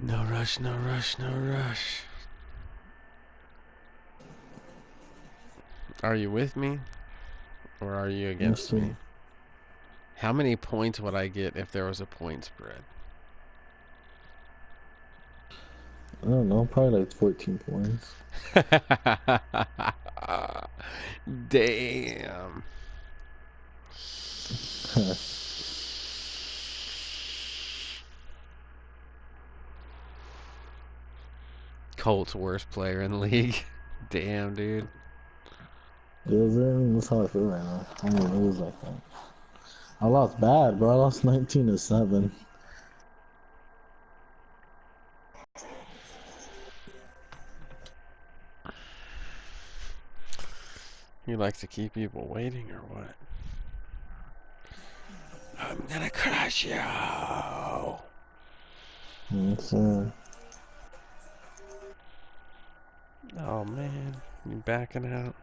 No rush, no rush, no rush. Are you with me? Or are you against Yes, me? How many points would I get if there was a point spread? I don't know, probably like 14 points. Damn. Colts worst player in the league. Damn, dude. That's how I feel right now. I'm gonna lose like that. I lost bad, bro. I lost 19-7. He likes to keep people waiting or what? I'm gonna crush you. Oh man, you backing out?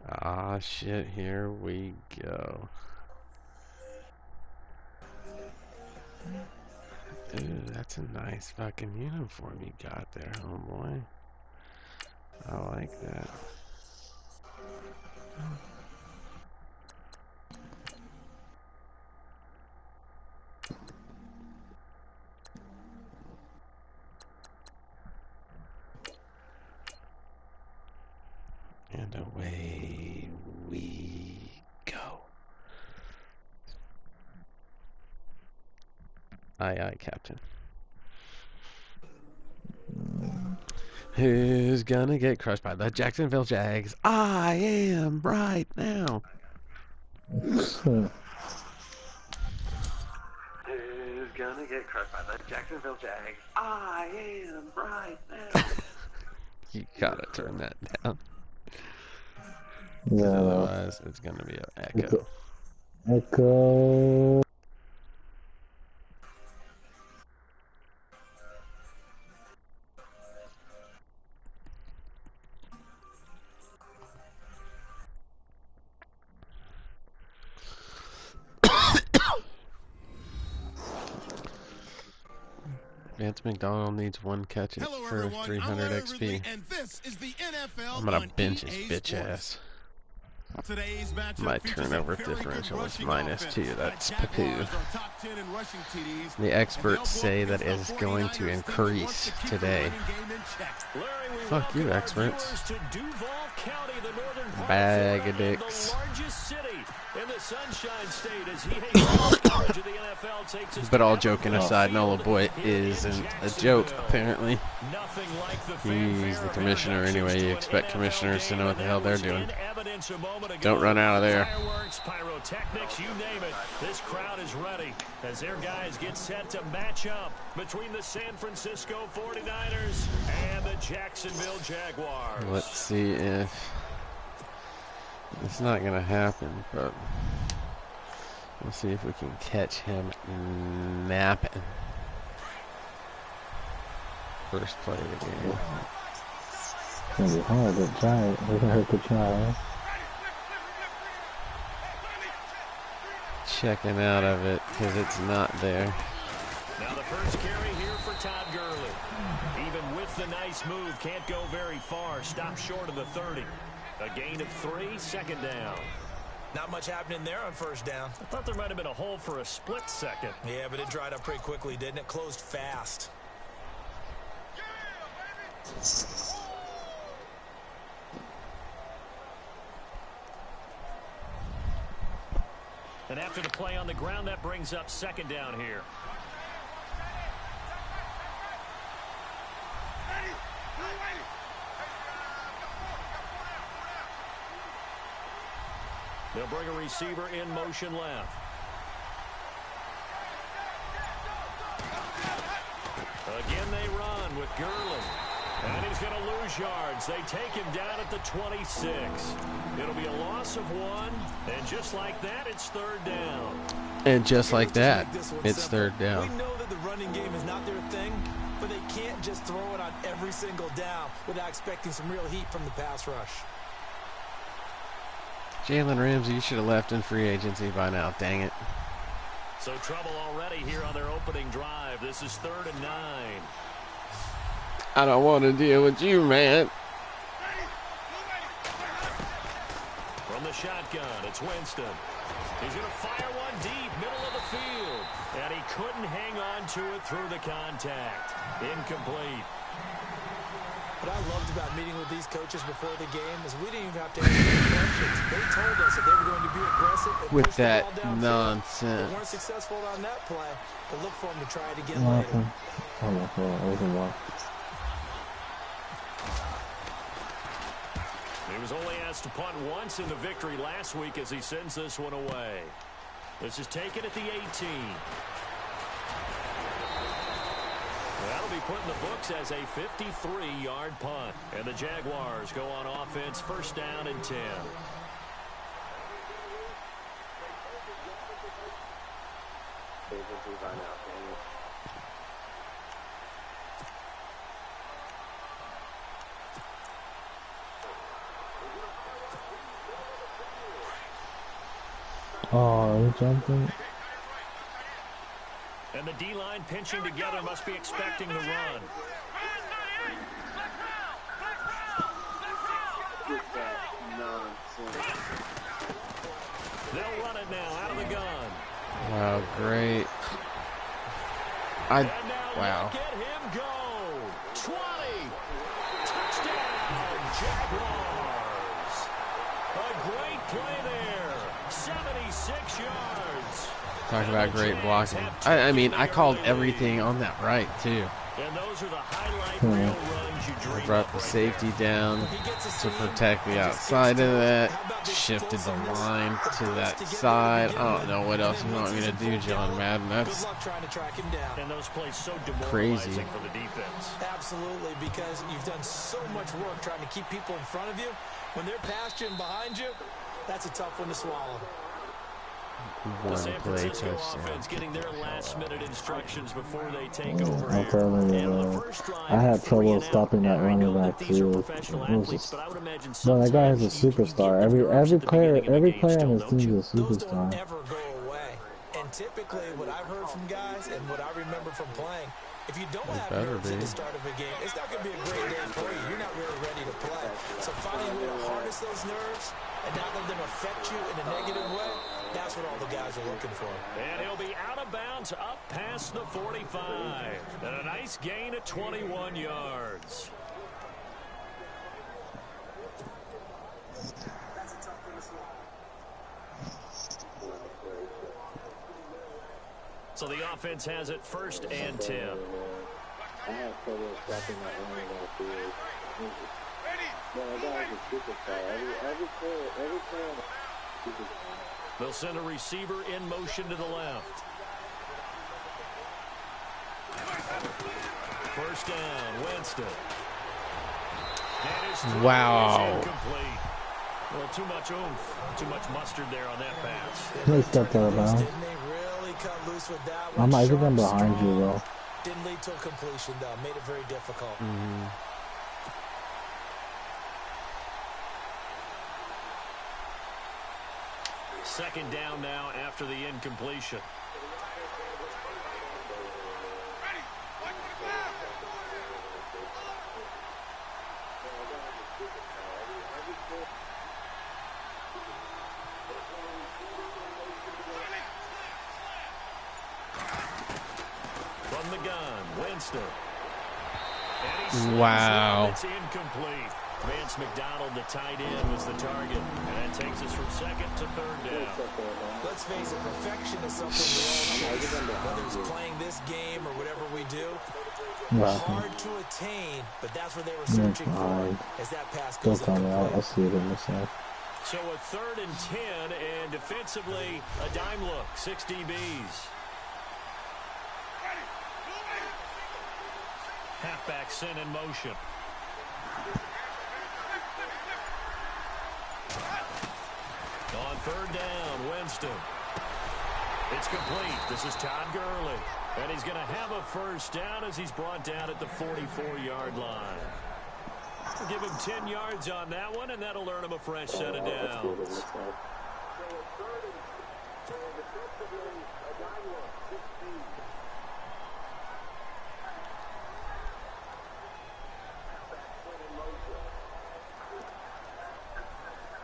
Ah, shit, here we go. Ooh, that's a nice fucking uniform you got there, homeboy. I like that. And away we go. Aye, aye, Captain. Who's gonna get crushed by the Jacksonville Jags? I am right now. Who's gonna get crushed by the Jacksonville Jags? I am right now. You gotta turn that down. Because otherwise it's gonna be an echo. Echo. Vance McDonald needs one catch for 300 XP. I'm gonna bench his bitch ass. My turnover differential is -2. That's poo. The experts say that it is going to increase today. Fuck you, experts. Bag of dicks. But all joking aside, Nola Boy isn't a joke, apparently. He's the commissioner anyway. You expect commissioners to know what the hell they're doing. Don't run out of there. Pyrotechnics, you name it. This crowd is ready as their guys get set to match up between the San Francisco 49ers and the Jacksonville Jaguars. Let's see if it's not going to happen, but we'll see if we can catch him napping. First play of the game. It's gonna be hard to try it. It doesn't hurt to try. Checking out of it because it's not there. Now the first carry here for Todd Gurley. Even with the nice move, can't go very far. Stop short of the 30. A gain of 3, second down. Not much happening there on first down. I thought there might have been a hole for a split second. Yeah, but it dried up pretty quickly, didn't it? Closed fast. And after the play on the ground, that brings up second down here. They'll bring a receiver in motion left. Again they run with Gurley. And he's going to lose yards. They take him down at the 26. It'll be a loss of 1. And just like that, it's third down. And just like that, it's third down. We know that the running game is not their thing, but they can't just throw it on every single down without expecting some real heat from the pass rush. Jalen Ramsey, you should have left in free agency by now. Dang it. So trouble already here on their opening drive. This is 3rd and 9. I don't want to deal with you, man. From the shotgun, it's Winston. He's going to fire one deep, middle of the field. And he couldn't hang on to it through the contact. Incomplete. What I loved about meeting with these coaches before the game is we didn't even have to answer any questions. They told us that they were going to be aggressive and with push that the ball downfield. nonsense. They weren't successful on that play, but look for them to try it again Nothing. later. Oh my God, it was a lot. He was only asked to punt once in the victory last week as he sends this one away. This is taken at the 18. That'll be put in the books as a 53-yard punt. And the Jaguars go on offense, 1st down and 10. Oh, he jumping. And the D-line pinching together must be expecting the run. They'll run it now out of the gun. Wow, great. And now Wow. look at him go. 20. Touchdown, Jaguars. A great play there. 76 yards. Talk about great blocking. I mean, I called everything on that right, too. And those are the highlight reel runs you dream I brought of the right safety down to protect the outside of that. Shifted the line to that side. I don't know what else you want me to do, John Madden. Good That's luck trying to track him down. And those plays so Crazy. demoralizing for the defense. Absolutely, because you've done so much work trying to keep people in front of you. When they're past you and behind you, that's a tough one to swallow. The one San play Francisco touchdown. offense getting their last-minute instructions before they take over I'm here. telling you, And on the man. first drive, I had 3 trouble and out. stopping that Now, I running know back that these are too. professional It was athletes, just, but I would imagine no, that guy is a sometimes you superstar. get Every nerves at the player, beginning of every the game player on still, his don't team you? is a Those don't superstar. ever go away. And typically, what I've heard from guys and what I remember from playing, if you don't have nerves at the start of a game, it's not going to be a great day for you. You're not really ready to play. So finding a way to harness those nerves and not let them affect you in a negative way, that's what all the guys are looking for. And he'll be out of bounds up past the 45. And a nice gain at 21 yards. So the offense has it 1st and 10. I have trouble stopping that running on the field. No, that guy is a superstar. Every player on the superstar. They'll send a receiver in motion to the left. 1st down, Winston. And his throw Wow. is incomplete. Well, too much oomph, too much mustard there on that pass. They stepped out of bounds. Didn't they really cut loose with that one? I think I'm Sharp, behind you, strong. though. Didn't lead to a completion, though. Made it very difficult. Second down now after the incompletion. From the gun, Winston. And he slings Wow. it. It's incomplete. Vance McDonald, the tight end, was the target. And that takes us from 2nd to 3rd down. Let's face it, perfection is something we all chase. Whether it's playing this game or whatever we do, Wow. hard to attain, but that's what they were searching for as that pass Don't goes tell me, I'll incomplete. see it in myself. So a 3rd and 10, and defensively, a dime look, 6 DBs. Halfback sent in motion. On 3rd down, Winston. It's complete. This is Todd Gurley. And he's going to have a first down as he's brought down at the 44-yard line. We'll give him 10 yards on that one, and that'll earn him a fresh set of downs.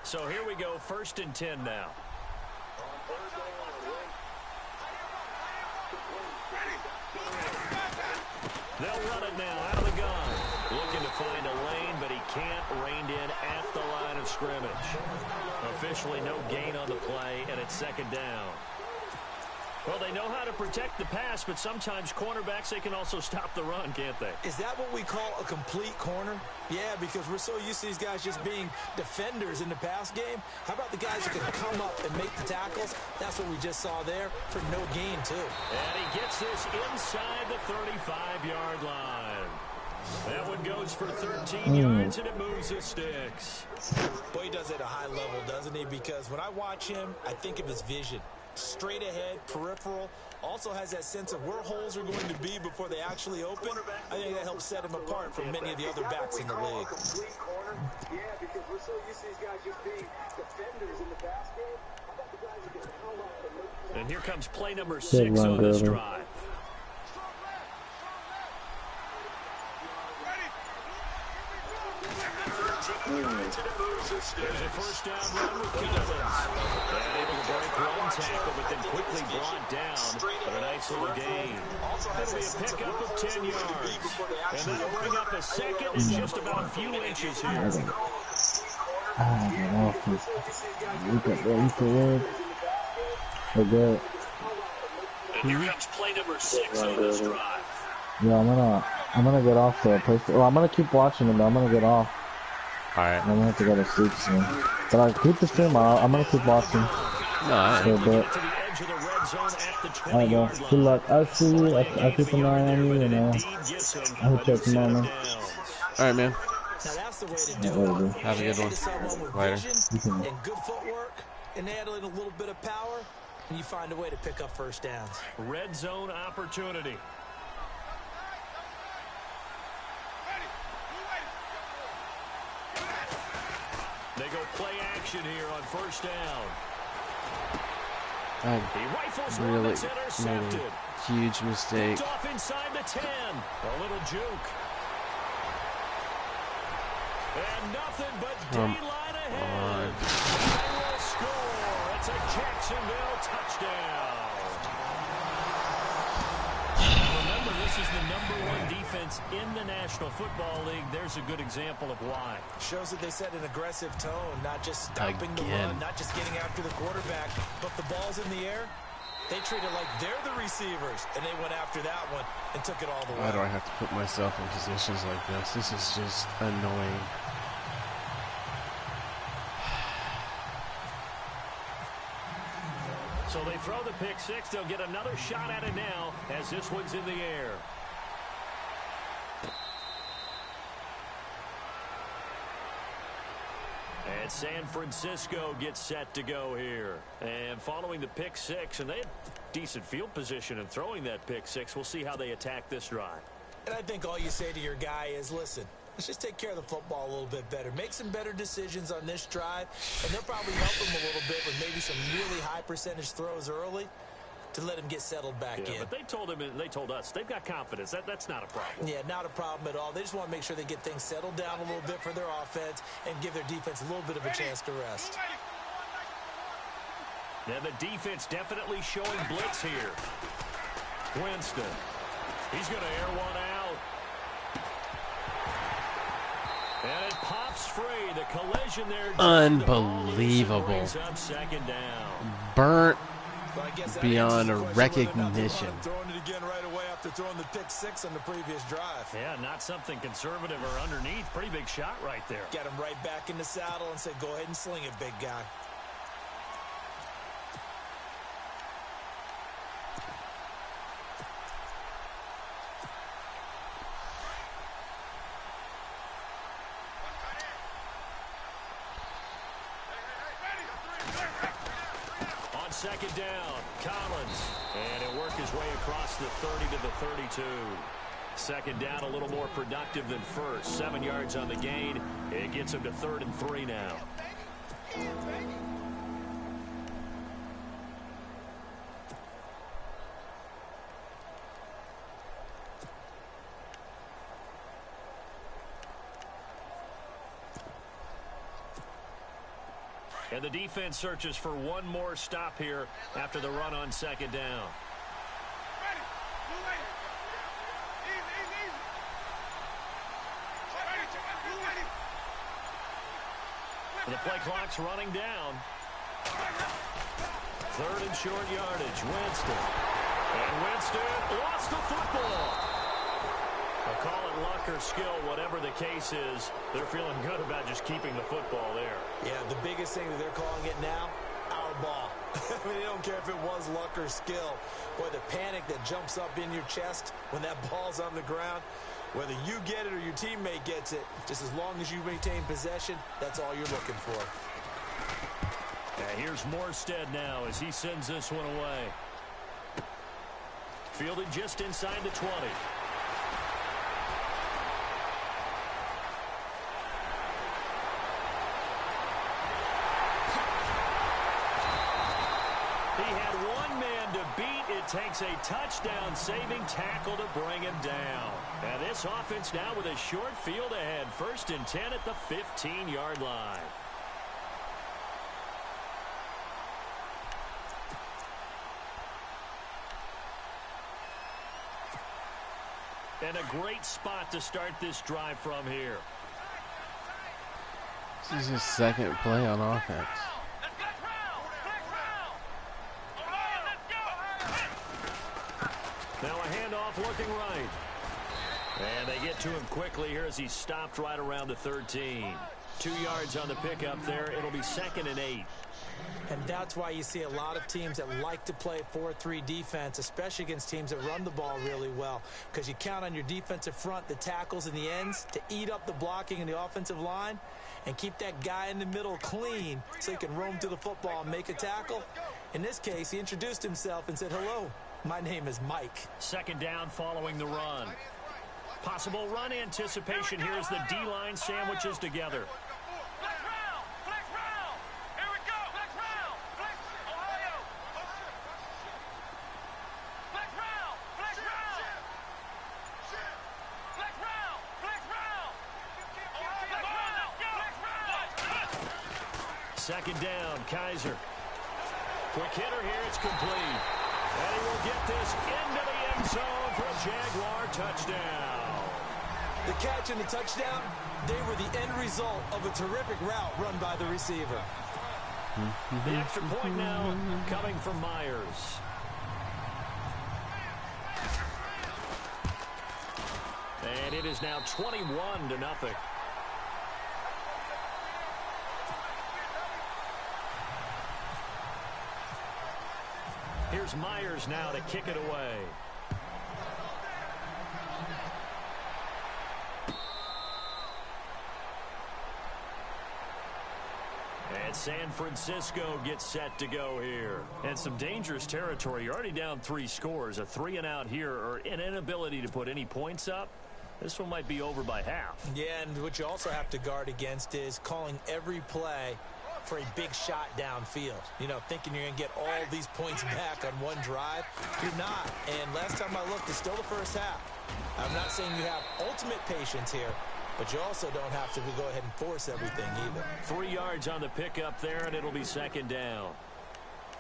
So here we go, 1st and 10 now. They'll run it now out of the gun. Looking to find a lane, but he can't. Reined in at the line of scrimmage. Officially no gain on the play, and it's 2nd down. Well, they know how to protect the pass, but sometimes cornerbacks, they can also stop the run, can't they? Is that what we call a complete corner? Yeah, because we're so used to these guys just being defenders in the pass game. How about the guys who can come up and make the tackles? That's what we just saw there for no gain, too. And he gets this inside the 35-yard line. That one goes for 13 yards, and it moves the sticks. Boy, he does it at a high level, doesn't he? Because when I watch him, I think of his vision. Straight ahead, peripheral, also has that sense of where holes are going to be before they actually open. I think that helps set him apart from many of the other backs in the league. Yeah, because we're so used to these guys just being defenders in the pass game. How about the guys who can come up and here comes play number 6 on this drive. There's a first down run with Collins. And able to break one tackle, but then quickly brought down. But a nice little gain. That'll be a pickup of 10 yards. And that'll bring up a 2nd and just about a few inches here. We're good. And here comes play number 6 on this drive. Yeah, I'm gonna get off the place. Well, I'm gonna keep watching it, but I'm gonna get off. Alright. I'm gonna have to go to sleep soon. But I keep the stream out. I'm gonna keep watching. No, Alright, bro. Good luck. I'll see you. I'll keep an eye on you, and I hope you tomorrow, man. Alright, man. Now that's the way to do it. Have a good one. Later. And good footwork, and add in a little bit of power, and you find a way to pick up first downs. Red zone opportunity. They go play action here on first down. He rifles one that's intercepted. Huge mistake. Picked off inside the 10. A little juke. And nothing but daylight ahead. They will score. It's a Jacksonville touchdown. Remember, this is the #1 defense in the National Football League. There's a good example of why. Shows that they set an aggressive tone, not just stopping the run, not just getting after the quarterback, but the ball's in the air. They treat it like they're the receivers, and they went after that one and took it all the way. Why do I have to put myself in positions like this? This is just annoying. So they throw the pick 6. They'll get another shot at it now as this one's in the air. And San Francisco gets set to go here. And following the pick 6, and they had decent field position in throwing that pick 6. We'll see how they attack this drive. And I think all you say to your guy is, listen, let's just take care of the football a little bit better. Make some better decisions on this drive, and they'll probably help him a little bit with maybe some really high percentage throws early to let him get settled back in. But they told him, and they told us, they've got confidence. That's not a problem. Yeah, not a problem at all. They just want to make sure they get things settled down a little bit for their offense and give their defense a little bit of a chance to rest. And the defense definitely showing blitz here. Winston. He's going to air one out. And it pops free. The collision there. Unbelievable. Second down. Burnt beyond recognition. Throwing it again right away after throwing the pick 6 on the previous drive. Yeah, not something conservative or underneath. Pretty big shot right there. Got him right back in the saddle and said, go ahead and sling it, big guy. second down. Collins. And he'll work his way across the 30 to the 32. Second down, a little more productive than first. 7 yards on the gain. It gets him to 3rd and 3 now. And the defense searches for one more stop here after the run on second down. The play clock's running down. 3rd and short yardage. Winston. And Winston lost the football. I'll call it luck or skill, whatever the case is. They're feeling good about just keeping the football there. Yeah, the biggest thing that they're calling it now, our ball. I mean, they don't care if it was luck or skill. Boy, the panic that jumps up in your chest when that ball's on the ground, whether you get it or your teammate gets it, just as long as you maintain possession, that's all you're looking for. And here's Morstead now as he sends this one away. Fielded just inside the 20. He had one man to beat. It takes a touchdown-saving tackle to bring him down. And this offense now with a short field ahead. 1st and 10 at the 15-yard line. And a great spot to start this drive from here. This is his second play on offense. Now a handoff looking right. And they get to him quickly here as he stopped right around the 13. 2 yards on the pickup there. It'll be 2nd and 8. And that's why you see a lot of teams that like to play 4-3 defense, especially against teams that run the ball really well, because you count on your defensive front, the tackles and the ends, to eat up the blocking in the offensive line and keep that guy in the middle clean so he can roam to the football and make a tackle. In this case, he introduced himself and said, "Hello, my name is Mike." Second down following the run. Possible run anticipation here as the D-line sandwiches together. Second down, Kaiser. Quick hitter here, it's complete. And he will get this into the end zone for a Jaguar touchdown. The catch and the touchdown, they were the end result of a terrific route run by the receiver. The extra point now coming from Myers. And it is now 21-0. Here's Myers now to kick it away. And San Francisco gets set to go here. And some dangerous territory. You're already down 3 scores. A 3-and-out here or an inability to put any points up. This one might be over by half. Yeah, and what you also have to guard against is calling every play for a big shot downfield. You know, thinking you're going to get all these points back on one drive. You're not. And last time I looked, it's still the first half. I'm not saying you have ultimate patience here, but you also don't have to go ahead and force everything either. 3 yards on the pickup there, and it'll be second down.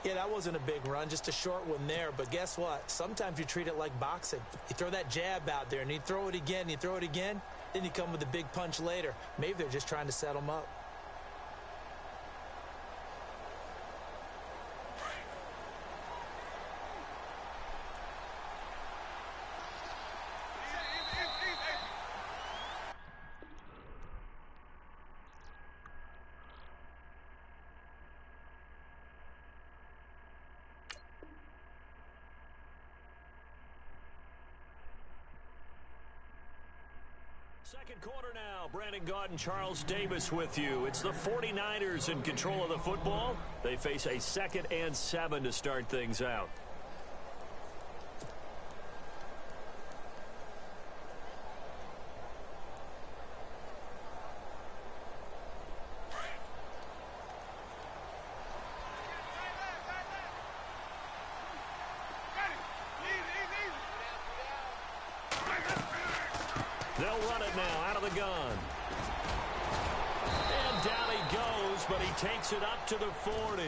Yeah, that wasn't a big run, just a short one there. But guess what? Sometimes you treat it like boxing. You throw that jab out there, and you throw it again, you throw it again, then you come with a big punch later. Maybe they're just trying to set them up. Second quarter now. Brandon Gaudin and Charles Davis with you. It's the 49ers in control of the football. They face a 2nd and 7 to start things out. They'll run it now out of the gun. And down he goes, but he takes it up to the 40.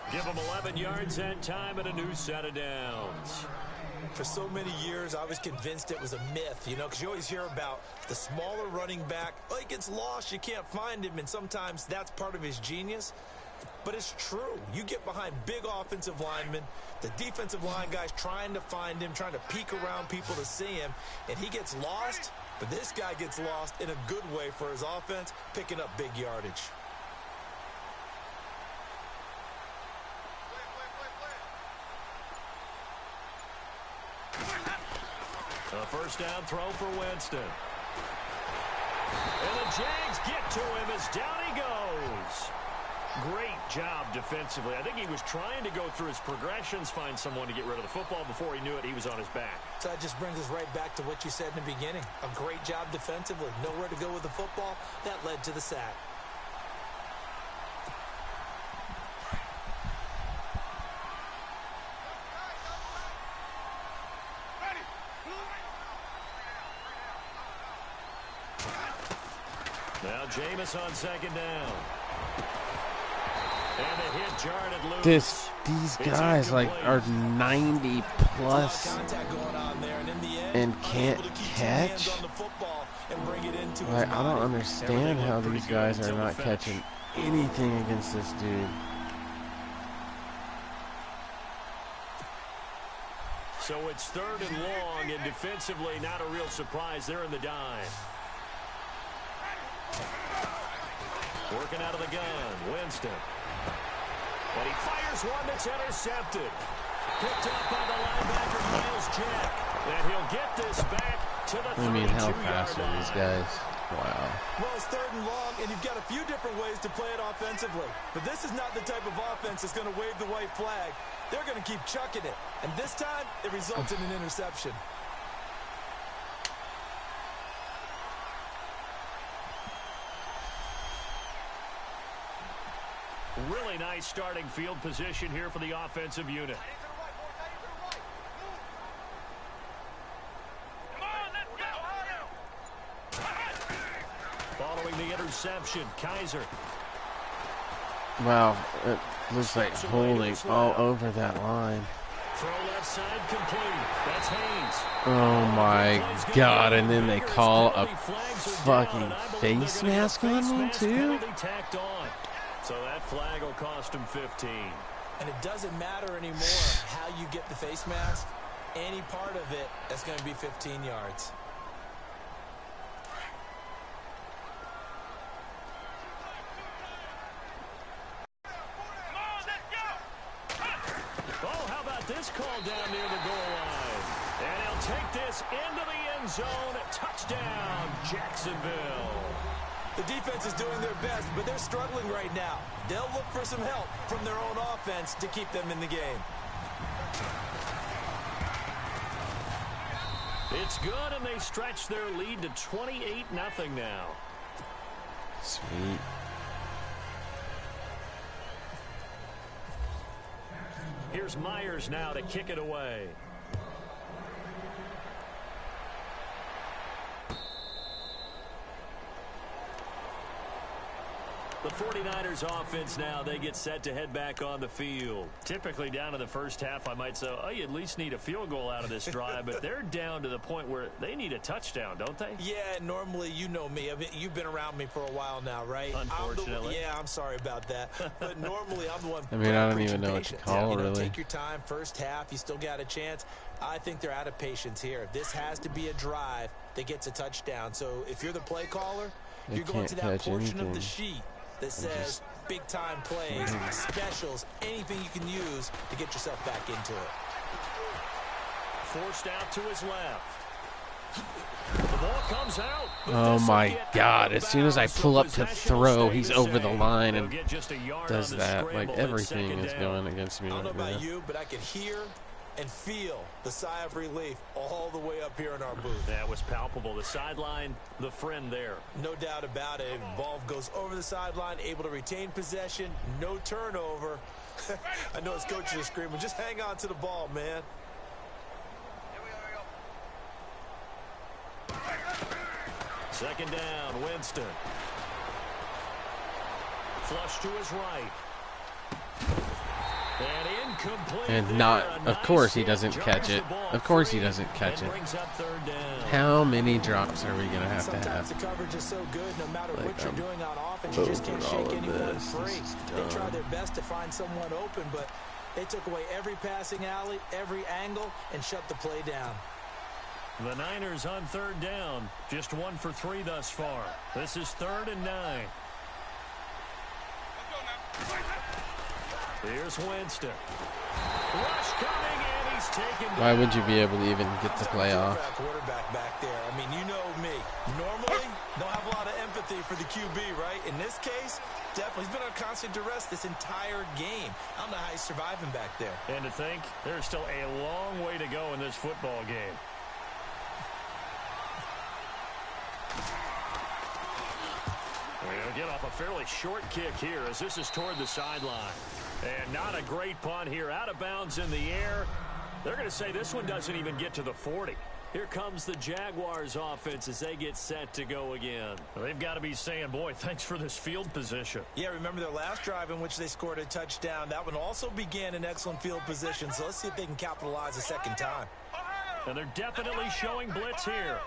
Give him 11 yards that time and a new set of downs. For so many years, I was convinced it was a myth, you know, because you always hear about the smaller running back. Oh, he gets lost, you can't find him, and sometimes that's part of his genius. But it's true. You get behind big offensive linemen, the defensive line guys trying to find him, trying to peek around people to see him, and he gets lost. But this guy gets lost in a good way for his offense, picking up big yardage. A first down throw for Winston. And the Jags get to him as down he goes. Great job defensively. I think he was trying to go through his progressions, find someone to get rid of the football. Before he knew it, he was on his back. So that just brings us right back to what you said in the beginning. A great job defensively. Nowhere to go with the football. That led to the sack. Now Jameis on second down. And a hit jarred loose. These guys like are 90 plus and can't catch. Like, I don't understand how these guys are not catching anything against this dude. So it's 3rd and long, and defensively not a real surprise. They're in the dime. Working out of the gun, Winston. And he fires one that's intercepted. Picked up by the linebacker, Miles Jack. And he'll get this back to the 32-yard line. I mean, how fast are these guys? Wow. Well, it's 3rd and long, and you've got a few different ways to play it offensively. But this is not the type of offense that's going to wave the white flag. They're going to keep chucking it. And this time, it results in an interception. Really nice starting field position here for the offensive unit. Following the interception, Kaiser. Wow, it looks like holding all over that line. Throw left side complete. That's Haynes. Oh my God, and then they call a fucking face mask on me too? So that flag will cost him 15. And it doesn't matter anymore how you get the face mask. Any part of it, that's going to be 15 yards. Oh, how about this call down near the goal line? And he'll take this into the end zone. Touchdown, Jacksonville. The defense is doing their best, but they're struggling right now. They'll look for some help from their own offense to keep them in the game. It's good, and they stretch their lead to 28-0 now. Sweet. Here's Myers now to kick it away. The 49ers offense now, they get set to head back on the field. Typically down in the first half, I might say, oh, you at least need a field goal out of this drive, but they're down to the point where they need a touchdown, don't they? Yeah, normally, you know me. I mean, you've been around me for a while now, right? Unfortunately. I'm sorry about that. But normally, I'm the one. I mean, I don't even know what to call, really. Take your time. First half, you still got a chance. I think they're out of patience here. This has to be a drive that gets a touchdown. So if you're the play caller, you're going to that portion of the sheet that says big-time plays, specials, anything you can use to get yourself back into it. Forced out to his left. The ball comes out. Oh my God, as soon as I pull up to throw, he's over the line and does that. Like, everything is going against me I don't know right about now. you, but I could hear and feel the sigh of relief all the way up here in our booth. That was palpable. The sideline, the friend there. No doubt about it. Ball goes over the sideline, able to retain possession, no turnover. I know his coaches are screaming, just hang on to the ball, man. Second down, Winston. Flush to his right. And incomplete. And not, of course he doesn't catch it. Of course he doesn't catch it. How many drops are we going to have? Sometimes the coverage is so good, no matter Like, what you're doing on offense, you just can't shake anyone free. They try dumb. their best to find someone open, but they took away every passing alley, every angle, and shut the play down. The Niners on third down. Just 1 for 3 thus far. This is 3rd and 9. Here's Winston. Rush coming, and he's taken down. Why would you be able to even get the play off? Quarterback back there. I mean, you know me. Normally, don't have a lot of empathy for the QB, right? In this case, definitely. He's been on constant duress this entire game. I don't know how he's surviving back there. And to think, there's still a long way to go in this football game. We'll get off a fairly short kick here as this is toward the sideline. And not a great punt here. Out of bounds in the air. They're going to say this one doesn't even get to the 40. Here comes the Jaguars offense as they get set to go again. Well, they've got to be saying, boy, thanks for this field position. Yeah, remember their last drive in which they scored a touchdown. That one also began in excellent field position. So let's see if they can capitalize a second time. And they're definitely showing blitz here.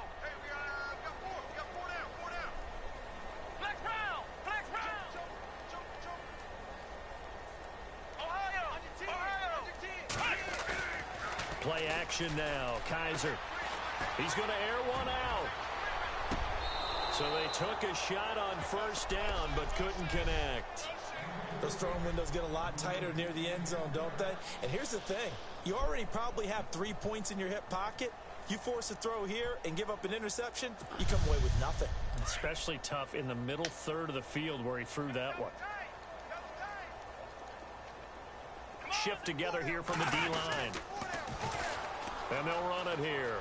Play action now. Kaiser. He's going to air one out. So they took a shot on first down but couldn't connect. Those throwing windows get a lot tighter near the end zone, don't they? And here's the thing. You already probably have 3 points in your hip pocket. You force a throw here and give up an interception, you come away with nothing. Especially tough in the middle third of the field where he threw that one. Shift together here from the D-line. And they'll run it here.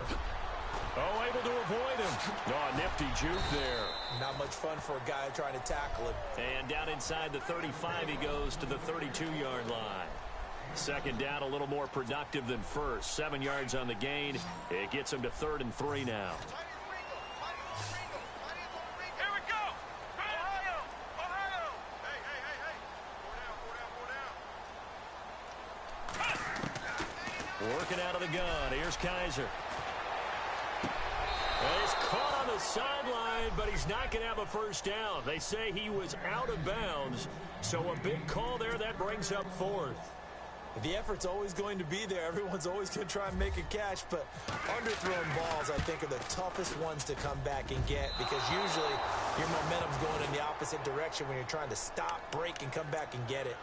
Oh, able to avoid him. Oh, nifty juke there. Not much fun for a guy trying to tackle him. And down inside the 35, he goes to the 32-yard line. Second down, a little more productive than first. 7 yards on the gain. It gets him to 3rd and 3 now. Working out of the gun. Here's Kaiser. Well, he's caught on the sideline, but he's not going to have a first down. They say he was out of bounds. So a big call there. That brings up 4th. The effort's always going to be there. Everyone's always going to try and make a catch, but underthrown balls, I think, are the toughest ones to come back and get because usually your momentum's going in the opposite direction when you're trying to stop, break, and come back and get it.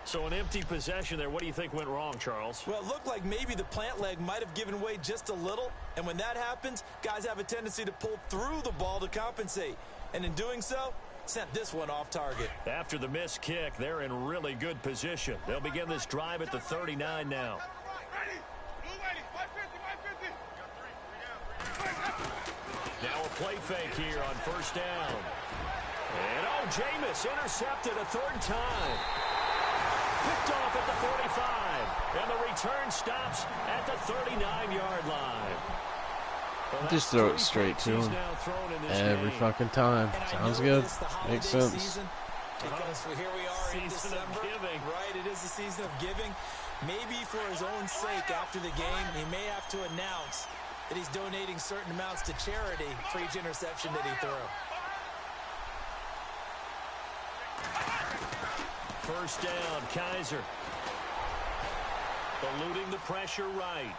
So an empty possession there. What do you think went wrong, Charles? Well, it looked like maybe the plant leg might have given way just a little, and when that happens, guys have a tendency to pull through the ball to compensate, and in doing so, sent this one off target. After the missed kick, they're in really good position. They'll begin this drive at the 39 now. Now a play fake here on first down. And oh, Jameis intercepted a 3rd time. Picked off at the 45. And the return stops at the 39-yard line. Well, just throw it straight to him every fucking time. Sounds good. Makes sense. Because here we are in December, right? It is the season of giving. Maybe for his own sake after the game, he may have to announce that he's donating certain amounts to charity for each interception that he threw. First down, Kaiser. Eluding the pressure right.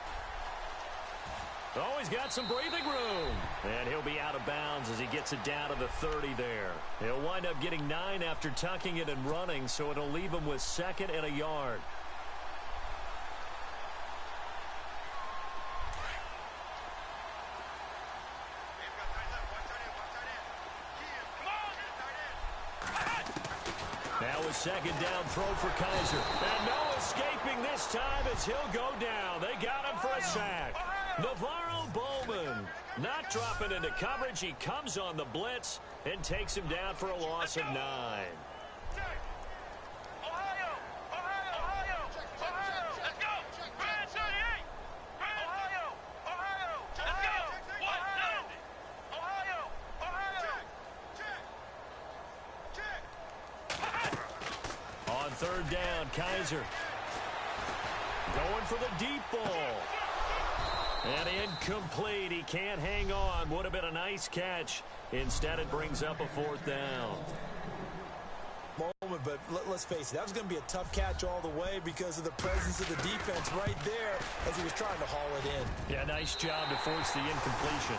Oh, he's got some breathing room. And he'll be out of bounds as he gets it down to the 30 there. He'll wind up getting 9 after tucking it and running, so it'll leave him with 2nd and a yard. a second down throw for Kaiser. And no escaping this time as he'll go down. They got him for a sack. Navarro Bowman not dropping into coverage. He comes on the blitz and takes him down for a loss of 9. On third down, Kaiser going for the deep ball. And incomplete. He can't hang on. Would have been a nice catch. Instead, it brings up a fourth down. Moment, but let's face it, that was going to be a tough catch all the way because of the presence of the defense right there as he was trying to haul it in. Yeah, nice job to force the incompletion.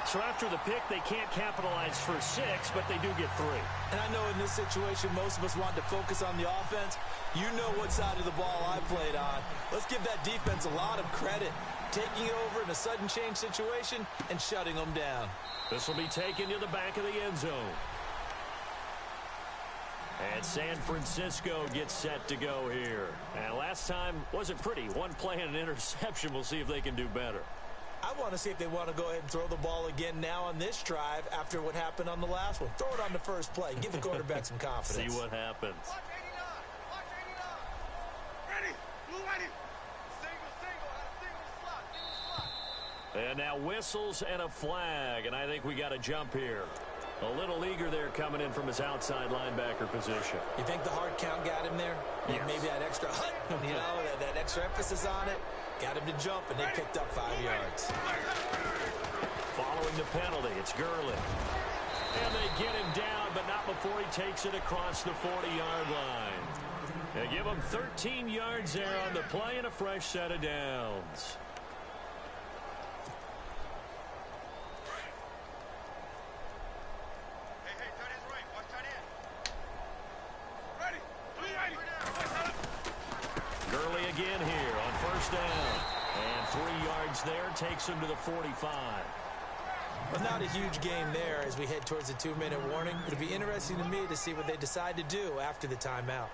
So after the pick, they can't capitalize for 6, but they do get 3. And I know in this situation, most of us want to focus on the offense. You know what side of the ball I played on. Let's give that defense a lot of credit, taking it over in a sudden change situation and shutting them down. This will be taken to the back of the end zone. And San Francisco gets set to go here. And last time wasn't pretty. One play and an interception. We'll see if they can do better. I want to see if they want to go ahead and throw the ball again now on this drive after what happened on the last one. Throw it on the first play. Give the quarterback some confidence. See what happens. Watch 89. Watch 89. Ready. Blue ready. Single slot. And now whistles and a flag. And I think we got a jump here. A little eager there coming in from his outside linebacker position. You think the hard count got him there? Yes. Maybe that extra hut, that extra emphasis on it. Got him to jump, and they picked up 5 yards. Following the penalty, it's Gurley. And they get him down, but not before he takes it across the 40-yard line. They give him 13 yards there on the play and a fresh set of downs. Gurley again here on first down. And 3 yards there takes him to the 45. Well, not a huge game there as we head towards the 2-minute warning. It'll be interesting to me to see what they decide to do after the timeout.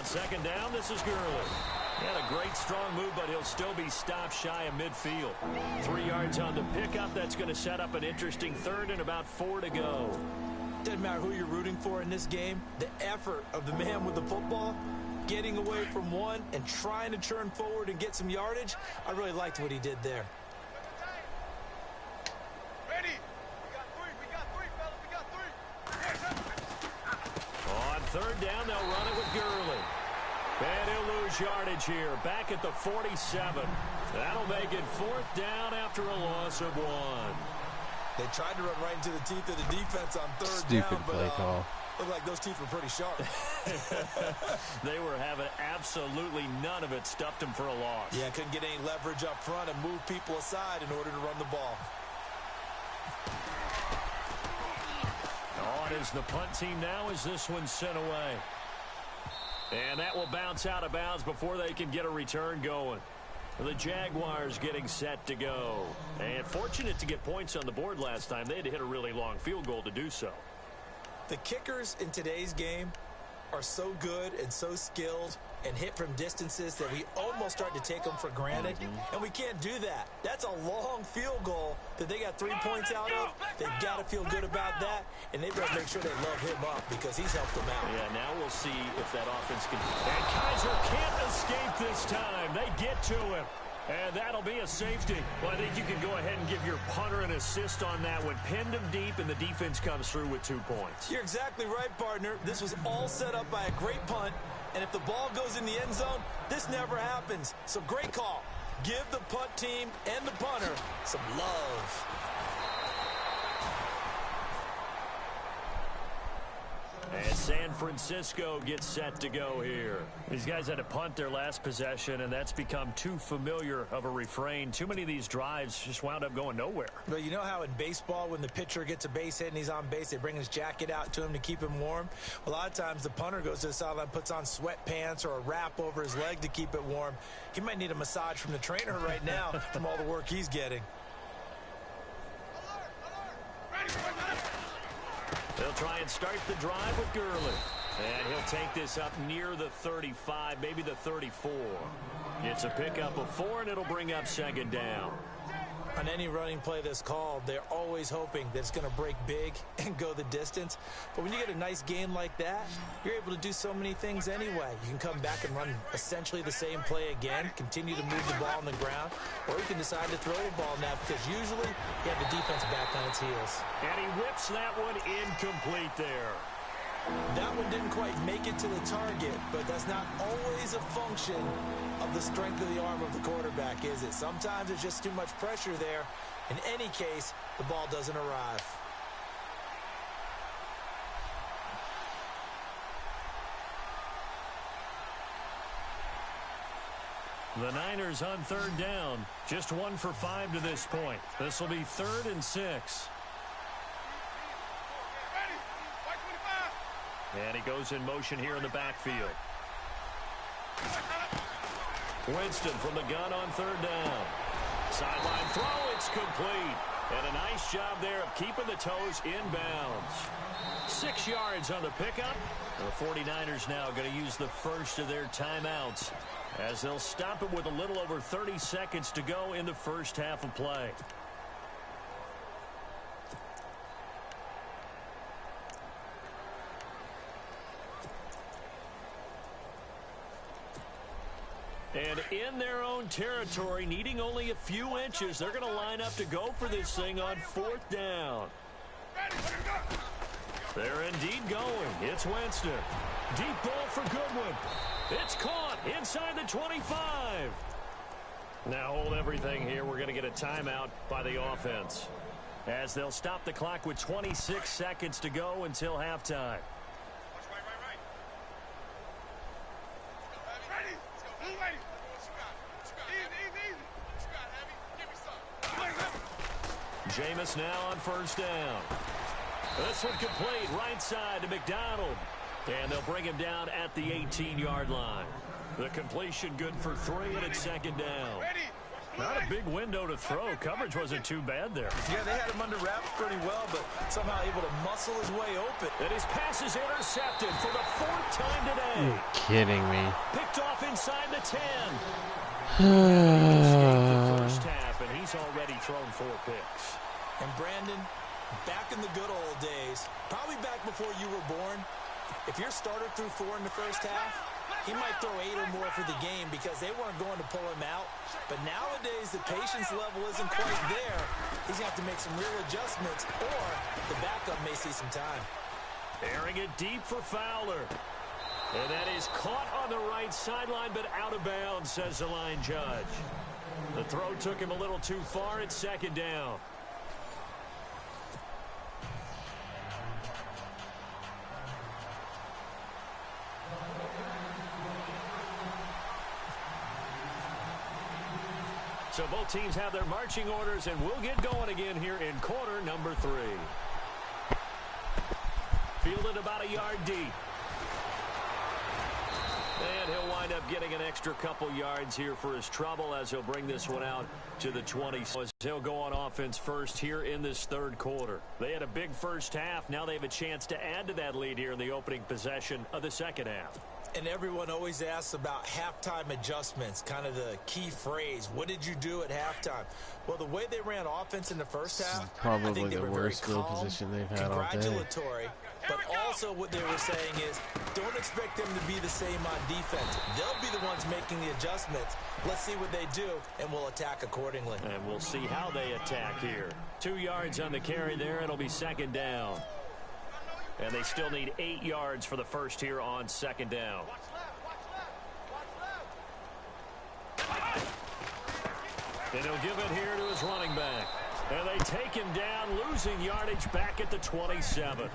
Second down, this is Gurley. He had a great strong move, but he'll still be stopped shy of midfield. 3 yards on the pickup. That's going to set up an interesting third and about 4 to go. Doesn't matter who you're rooting for in this game. The effort of the man with the football, getting away from one and trying to turn forward and get some yardage, I really liked what he did there. Ready. We got three, fellas. We got 3. On third down, they'll run it with Gurley. And he'll lose yardage here, back at the 47. That'll make it 4th down after a loss of 1. They tried to run right into the teeth of the defense on third Stupid down, play call. Looked like those teeth were pretty sharp. They were having absolutely none of it. Stuffed him for a loss. Yeah, couldn't get any leverage up front and move people aside in order to run the ball. On is the punt team now as this one's sent away. And that will bounce out of bounds before they can get a return going. The Jaguars getting set to go. And fortunate to get points on the board last time. They had to hit a really long field goal to do so. The kickers in today's game are so good and so skilled and hit from distances that we almost start to take them for granted. And we can't do that. That's a long field goal that they got 3 points out of. They've got to feel good about that. And they've got to make sure they love him up because he's helped them out. Yeah, now we'll see if that offense can. And Kaiser can't escape this time. They get to him. And that'll be a safety. Well, I think you can go ahead and give your punter an assist on that one. Pinned him deep, and the defense comes through with 2 points. You're exactly right, partner. This was all set up by a great punt. And if the ball goes in the end zone, this never happens. So great call. Give the punt team and the punter some love. As San Francisco gets set to go here. These guys had to punt their last possession, and that's become too familiar of a refrain. Too many of these drives just wound up going nowhere. Well, you know how in baseball, when the pitcher gets a base hit and he's on base, they bring his jacket out to him to keep him warm? A lot of times the punter goes to the sideline, puts on sweatpants or a wrap over his leg to keep it warm. He might need a massage from the trainer right now from all the work he's getting. They'll try and start the drive with Gurley. And he'll take this up near the 35, maybe the 34. It's a pickup of 4, and it'll bring up second down. On any running play that's called, they're always hoping that it's going to break big and go the distance. But when you get a nice game like that, you're able to do so many things anyway. You can come back and run essentially the same play again, continue to move the ball on the ground, or you can decide to throw the ball now because usually you have the defense back on its heels. And he whips that one incomplete there. That one didn't quite make it to the target, but that's not always a function of the strength of the arm of the quarterback, is it? Sometimes it's just too much pressure there. In any case, the ball doesn't arrive. The Niners on third down. Just 1 for 5 to this point. This will be 3rd and 6. And he goes in motion here in the backfield. Winston from the gun on third down. Sideline throw, it's complete. And a nice job there of keeping the toes inbounds. 6 yards on the pickup. The 49ers now going to use the first of their timeouts as they'll stop it with a little over 30 seconds to go in the first half of play. And in their own territory, needing only a few inches, they're going to line up to go for this thing on 4th down. They're indeed going. It's Winston. Deep ball for Goodwin. It's caught inside the 25. Now hold everything here. We're going to get a timeout by the offense as they'll stop the clock with 26 seconds to go until halftime. Jameis now on first down. This one complete right side to McDonald. And they'll bring him down at the 18-yard line. The completion good for 3, and it's second down. Not a big window to throw. Coverage wasn't too bad there. Yeah, they had him under wraps pretty well, but somehow able to muscle his way open. And his pass is intercepted for the 4th time today. You're kidding me. Picked off inside the 10. The first half, and he's already thrown 4 picks. And Brandon, back in the good old days, probably back before you were born, if your starter threw 4 in the first half, he might throw 8 or more for the game because they weren't going to pull him out. But nowadays, the patience level isn't quite there. He's going to have to make some real adjustments, or the backup may see some time. Airing it deep for Fowler. And that is caught on the right sideline, but out of bounds, says the line judge. The throw took him a little too far. It's second down. So both teams have their marching orders, and we'll get going again here in quarter number 3. Fielded about a yard deep. And he'll wind up getting an extra couple yards here for his trouble as he'll bring this one out to the 20. So he'll go on offense first here in this 3rd quarter. They had a big first half. Now they have a chance to add to that lead here in the opening possession of the second half. And everyone always asks about halftime adjustments, kind of the key phrase. What did you do at halftime? Well, the way they ran offense in the first half, probably I think they the were worst very field calm, position they've had all day. congratulatory. But also what they were saying is, don't expect them to be the same on defense. They'll be the ones making the adjustments. Let's see what they do, and we'll attack accordingly. And we'll see how they attack here. 2 yards on the carry there. It'll be second down. And they still need 8 yards for the first here on second down. And he'll give it here to his running back. And they take him down, losing yardage back at the 27.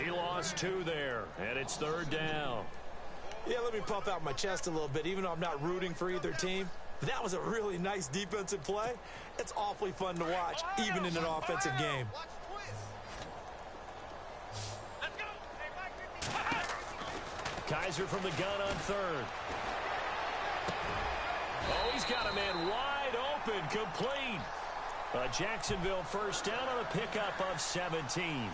He lost 2 there, and it's 3rd down. Yeah, let me puff out my chest a little bit, even though I'm not rooting for either team. That was a really nice defensive play. It's awfully fun to watch, even in an offensive game. Kaiser from the gun on 3rd. Oh, he's got a man wide open, complete. Jacksonville first down on a pickup of 17.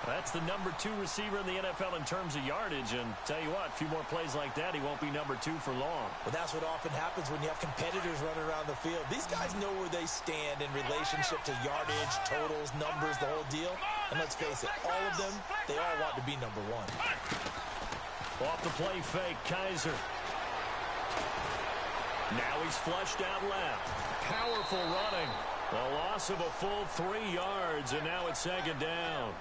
That's the number 2 receiver in the NFL in terms of yardage. And tell you what, a few more plays like that, he won't be number 2 for long. Well, that's what often happens when you have competitors running around the field. These guys know where they stand in relationship to yardage, totals, numbers, the whole deal. And let's face it, all of them, they all want to be number 1. Off the play fake, Kaiser. Now he's flushed out left. Powerful running. A loss of a full 3 yards, and now it's 2nd down.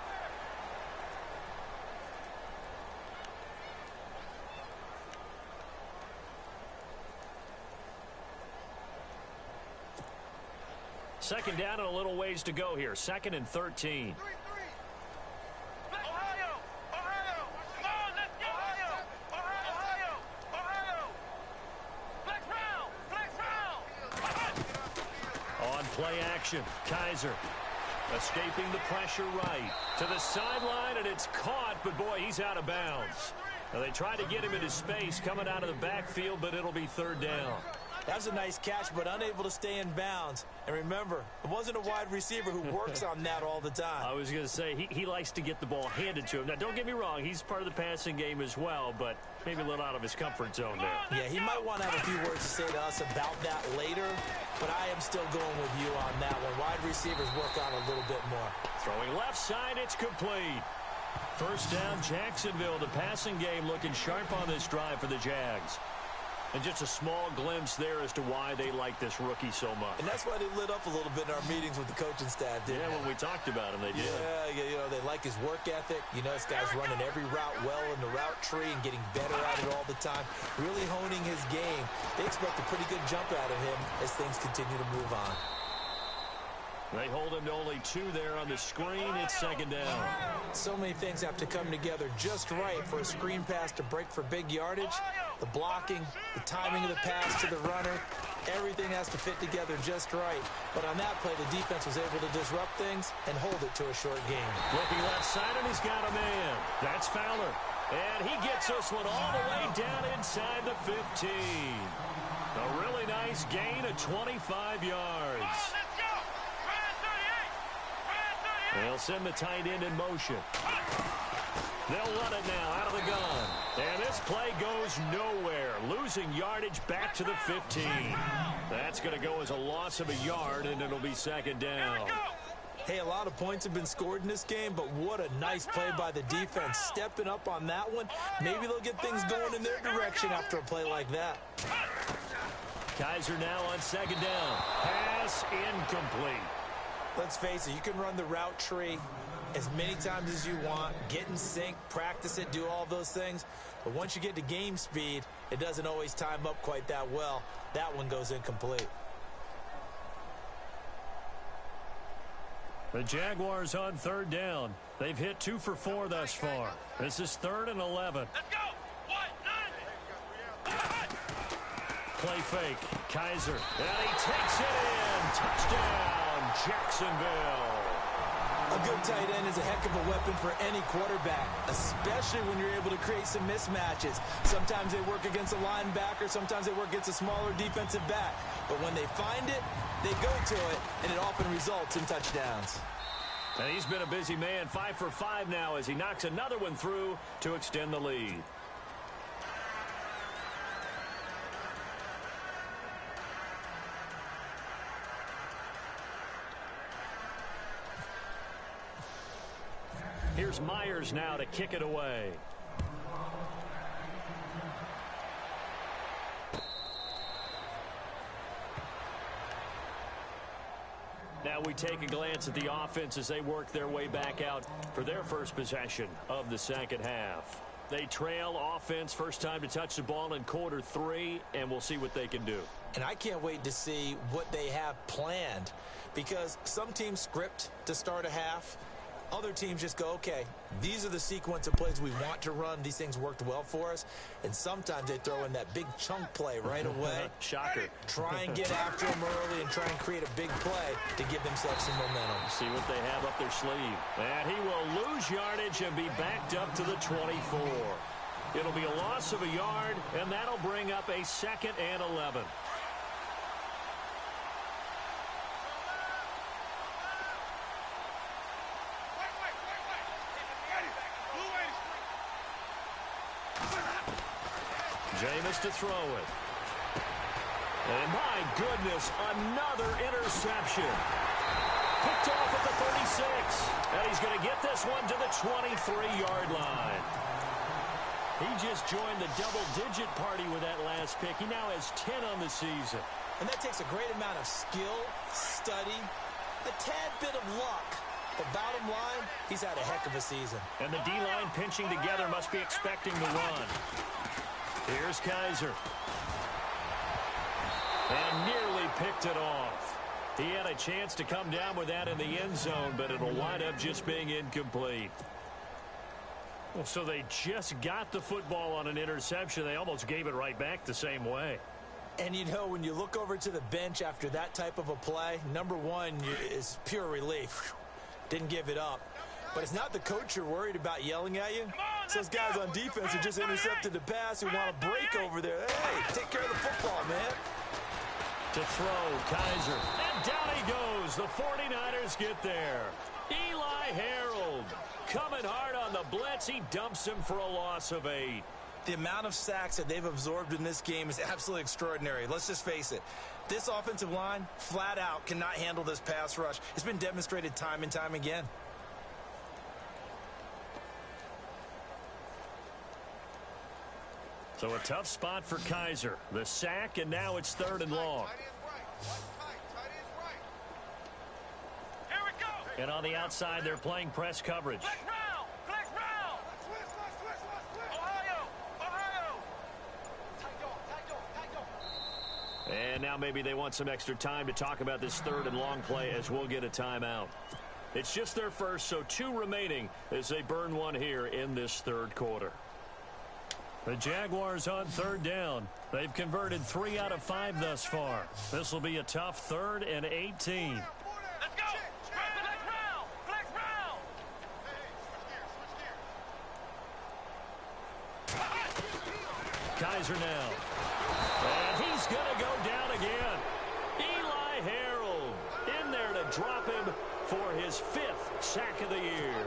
Second down and a little ways to go here. 2nd and 13. On play action, Kaiser escaping the pressure right to the sideline, and it's caught, but boy, he's out of bounds. Now, they tried to get him into space coming out of the backfield, but it'll be 3rd down. That was a nice catch, but unable to stay in bounds. And remember, it wasn't a wide receiver who works on that all the time. I was going to say, he likes to get the ball handed to him. Now, don't get me wrong, he's part of the passing game as well, but maybe a little out of his comfort zone there. Yeah, he might want to have a few words to say to us about that later, but I am still going with you on that one. Wide receivers work on a little bit more. Throwing left side, it's complete. First down, Jacksonville. The passing game looking sharp on this drive for the Jags. And just a small glimpse there as to why they like this rookie so much. And that's why they lit up a little bit in our meetings with the coaching staff, didn't they? Yeah, when we talked about him, they did. Yeah, you know, they like his work ethic. You know, this guy's running every route well in the route tree and getting better at it all the time, really honing his game. They expect a pretty good jump out of him as things continue to move on. They hold him to only 2 there on the screen. It's 2nd down. So many things have to come together just right for a screen pass to break for big yardage. The blocking, the timing of the pass to the runner, everything has to fit together just right. But on that play, the defense was able to disrupt things and hold it to a short game. Looking left side, and he's got a man. That's Fowler. And he gets this one all the way down inside the 15. A really nice gain of 25 yards. They'll send the tight end in motion. They'll run it now out of the gun. And this play goes nowhere. Losing yardage back to the 15. That's going to go as a loss of a yard, and it'll be 2nd down. Hey, a lot of points have been scored in this game, but what a nice play by the defense. Stepping up on that one. Maybe they'll get things going in their direction after a play like that. Kaiser now on 2nd down. Pass incomplete. Let's face it, you can run the route tree as many times as you want, get in sync, practice it, do all those things. But once you get to game speed, it doesn't always time up quite that well. That one goes incomplete. The Jaguars on 3rd down. They've hit 2 for 4 thus far. This is 3rd and 11. Let's go. 1, 9. Play fake. Kaiser. And he takes it in. Touchdown, Jacksonville. A good tight end is a heck of a weapon for any quarterback, especially when you're able to create some mismatches. Sometimes they work against a linebacker, sometimes they work against a smaller defensive back. But when they find it, they go to it, and it often results in touchdowns. And he's been a busy man, 5 for 5 now as he knocks another one through to extend the lead. Here's Myers now to kick it away. Now we take a glance at the offense as they work their way back out for their first possession of the second half. They trail offense first time to touch the ball in quarter 3, and we'll see what they can do. And I can't wait to see what they have planned, because some teams script to start a half. Other teams just go, okay, these are the sequence of plays we want to run. These things worked well for us. And sometimes they throw in that big chunk play right away. Shocker. Try and get after them early and try and create a big play to give themselves some momentum. See what they have up their sleeve. And he will lose yardage and be backed up to the 24. It'll be a loss of a yard, and that'll bring up a 2nd and 11. Jameis to throw it. And my goodness, another interception. Picked off at the 36. And he's going to get this one to the 23-yard line. He just joined the double-digit party with that last pick. He now has 10 on the season. And that takes a great amount of skill, study, a tad bit of luck. But bottom line, he's had a heck of a season. And the D-line pinching together must be expecting the run. Here's Kaiser. And nearly picked it off. He had a chance to come down with that in the end zone, but it'll wind up just being incomplete. Well, so they just got the football on an interception. They almost gave it right back the same way. And, you know, when you look over to the bench after that type of a play, number one is pure relief. Didn't give it up. But it's not the coach you're worried about yelling at you. It's those guys on defense who just intercepted the pass who want to break over there. Hey, take care of the football, man. To throw, Kaiser. And down he goes. The 49ers get there. Eli Harold coming hard on the blitz. He dumps him for a loss of 8. The amount of sacks that they've absorbed in this game is absolutely extraordinary. Let's just face it. This offensive line, flat out, cannot handle this pass rush. It's been demonstrated time and time again. So a tough spot for Kaiser. The sack, and now it's 3rd and long. And on the outside, they're playing press coverage. And now maybe they want some extra time to talk about this 3rd and long play as we'll get a timeout. It's just their first, so 2 remaining as they burn one here in this 3rd quarter. The Jaguars on 3rd down. They've converted 3 out of 5 thus far. This will be a tough 3rd and 18. Let's go! Flex round! Flex round! Kaiser now. And he's going to go down again. Eli Harold in there to drop him for his 5th sack of the year.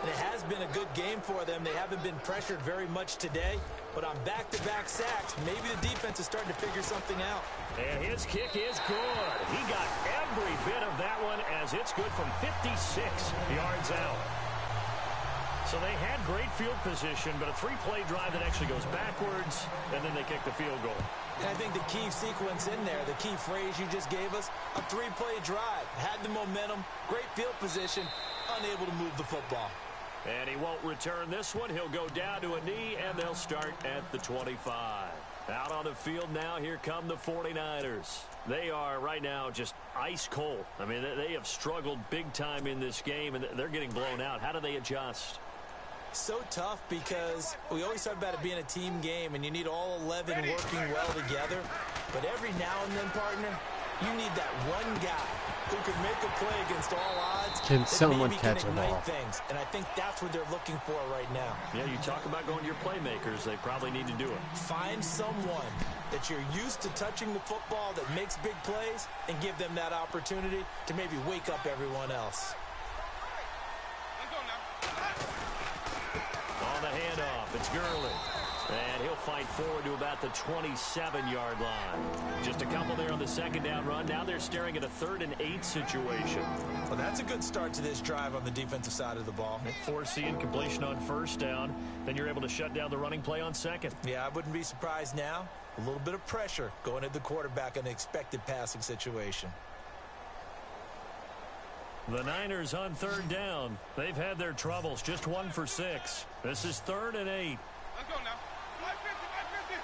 And it has been a good game for them. They haven't been pressured very much today, but on back-to-back sacks, maybe the defense is starting to figure something out. And his kick is good. He got every bit of that one as it's good from 56 yards out. So they had great field position, but a 3-play drive that actually goes backwards, and then they kick the field goal. And I think the key sequence in there, the key phrase you just gave us, a 3-play drive. Had the momentum, great field position, unable to move the football. And he won't return this one. He'll go down to a knee, and they'll start at the 25. Out on the field now, here come the 49ers. They are right now just ice cold. I mean, they have struggled big time in this game, and they're getting blown out. How do they adjust? So tough because we always talk about it being a team game, and you need all 11 working well together. But every now and then, partner, you need that one guy who can make a play against all odds. Can someone catch a ball? Things, and I think that's what they're looking for right now. Yeah, you talk about going to your playmakers. They probably need to do it. Find someone that you're used to touching the football that makes big plays and give them that opportunity to maybe wake up everyone else. On the handoff, it's Gurley. And he'll fight forward to about the 27-yard line. Just a couple there on the 2nd down run. Now they're staring at a 3rd and 8 situation. Well, that's a good start to this drive on the defensive side of the ball. Force the incompletion on 1st down. Then you're able to shut down the running play on 2nd. Yeah, I wouldn't be surprised now. A little bit of pressure going at the quarterback in an expected passing situation. The Niners on third down. They've had their troubles. Just 1 for 6. This is 3rd and 8. Let's go now. 550, 550.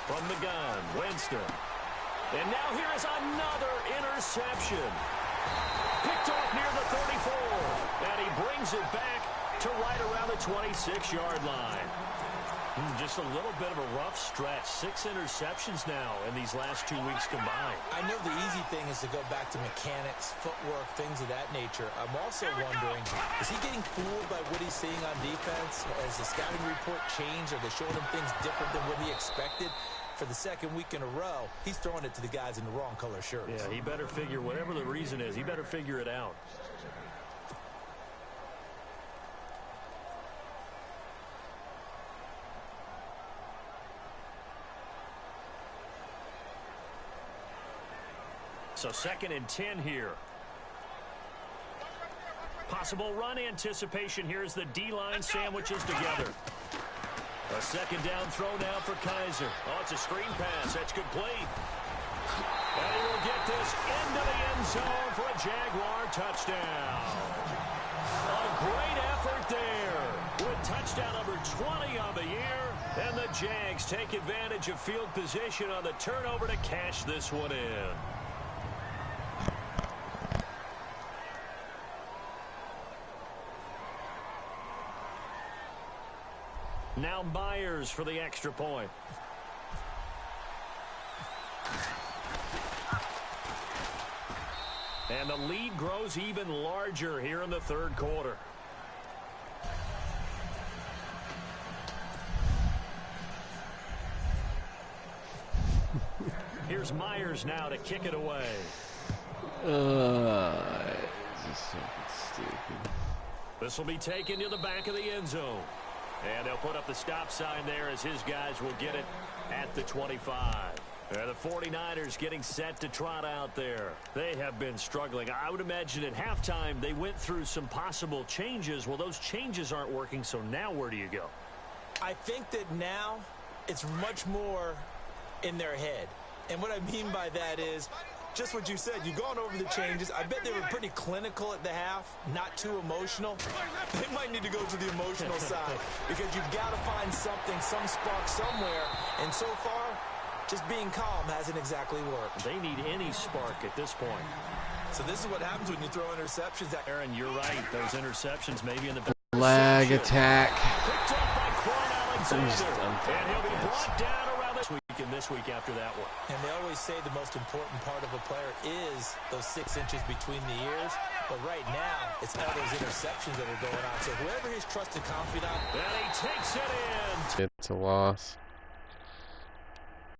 From the gun, Winston. And now here is another interception. Picked off near the 34. And he brings it back to right around the 26-yard line. Just a little bit of a rough stretch. 6 interceptions now in these last 2 weeks combined. I know the easy thing is to go back to mechanics, footwork, things of that nature. I'm also wondering, is he getting fooled by what he's seeing on defense? Has the scouting report changed? Are they showing him things different than what he expected? For the 2nd week in a row, he's throwing it to the guys in the wrong color shirts. Yeah, he better figure, whatever the reason is, he better figure it out. So 2nd and 10 here. Possible run anticipation here as the D-line sandwiches together. A 2nd down throw now for Kaiser. Oh, it's a screen pass. That's complete. And he will get this into the end zone for a Jaguar touchdown. A great effort there with touchdown number 20 on the year. And the Jags take advantage of field position on the turnover to cash this one in. Now Myers for the extra point. And the lead grows even larger here in the 3rd quarter. Here's Myers now to kick it away. This is so stupid. This will be taken to the back of the end zone. And they'll put up the stop sign there as his guys will get it at the 25. And the 49ers getting set to trot out there. They have been struggling. I would imagine at halftime they went through some possible changes. Well, those changes aren't working, so now where do you go? I think that now it's much more in their head. And what I mean by that is just what you said. You've gone over the changes. I bet they were pretty clinical at the half, not too emotional. They might need to go to the emotional side because you've got to find something, some spark somewhere. And so far, just being calm hasn't exactly worked. They need any spark at this point. So this is what happens when you throw interceptions. Aaron, you're right. Those interceptions maybe in the Flag attack. Picked up by Quan Alexander. And he'll be brought down around this week after that one. And they always say the most important part of a player is those 6 inches between the ears. But right now, it's all those interceptions that are going on. So whoever his trusted confidant. And he takes it in. It's a loss.